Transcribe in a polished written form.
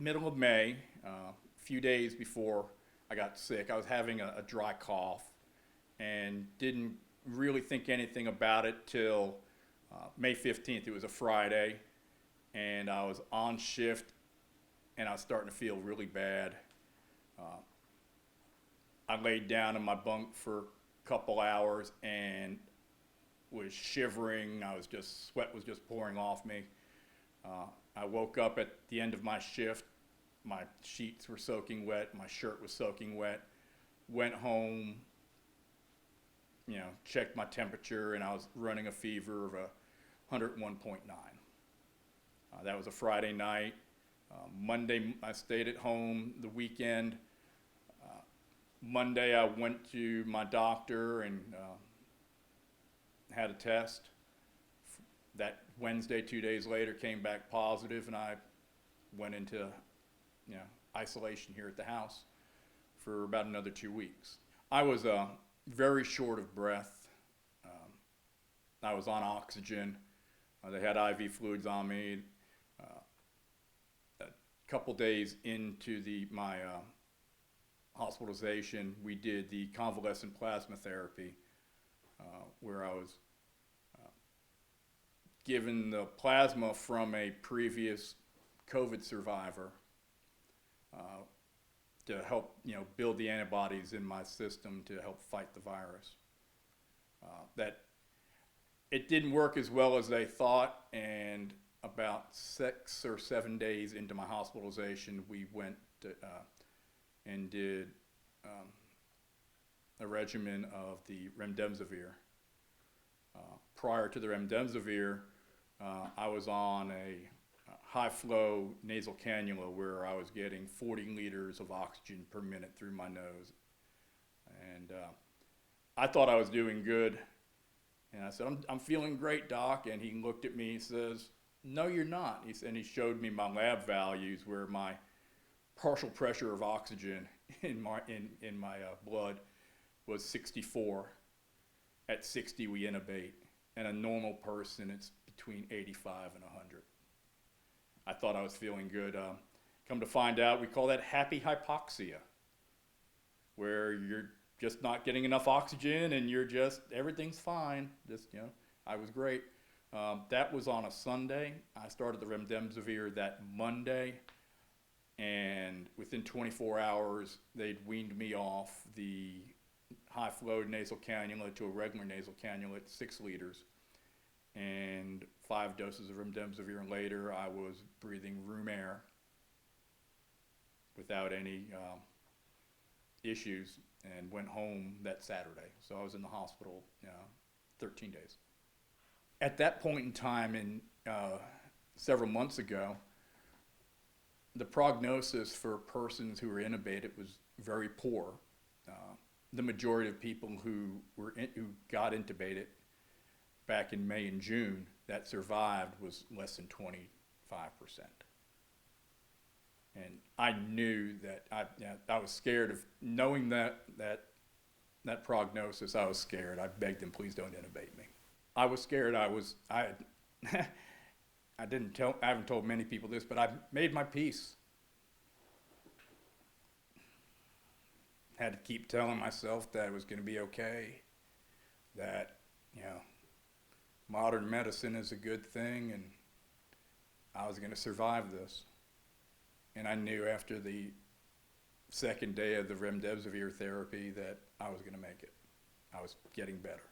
middle of May, a few days before I got sick. I was having a dry cough and didn't really think anything about it till May 15th. It was a Friday, and I was on shift, and I was starting to feel really bad. I laid down in my bunk for a couple hours and was shivering. Sweat was just pouring off me. I woke up at the end of my shift. My sheets were soaking wet. My shirt was soaking wet. Went home, checked my temperature, and I was running a fever of 101.9. That was a Friday night. Monday, I stayed at home the weekend. Monday, I went to my doctor and had a test. That Wednesday, 2 days later, came back positive, and I went into isolation here at the house for about another 2 weeks. I was very short of breath. I was on oxygen. They had IV fluids on me. A couple days into my hospitalization, we did the convalescent plasma therapy, where I was given the plasma from a previous COVID survivor to help build the antibodies in my system to help fight the virus. That it didn't work as well as they thought, and about 6 or 7 days into my hospitalization, we went and did a regimen of the remdesivir. Prior to the remdesivir, I was on a high-flow nasal cannula where I was getting 40 liters of oxygen per minute through my nose. And I thought I was doing good. And I said, I'm feeling great, Doc. And he looked at me and says, no, you're not. And he showed me my lab values where my partial pressure of oxygen in my blood was 64. At 60, we intubate. And a normal person, it's between 85 and 100. I thought I was feeling good. Come to find out, we call that happy hypoxia, where you're just not getting enough oxygen and everything's fine. I was great. That was on a Sunday. I started the remdesivir that Monday, and within 24 hours, they'd weaned me off the high-flow nasal cannula to a regular nasal cannula at 6 liters. And 5 doses of remdesivir later, I was breathing room air without any issues, and went home that Saturday. So I was in the hospital 13 days. At that point in time, several months ago, the prognosis for persons who were intubated was very poor. The majority of people who got intubated back in May and June that survived was less than 25%. And I knew that I was scared of knowing that prognosis. I was scared. I begged them, please don't intubate me. I was scared. I haven't told many people this, but I made my peace. Had to keep telling myself that it was going to be okay, that modern medicine is a good thing, and I was going to survive this. And I knew after the second day of the remdesivir therapy that I was going to make it. I was getting better.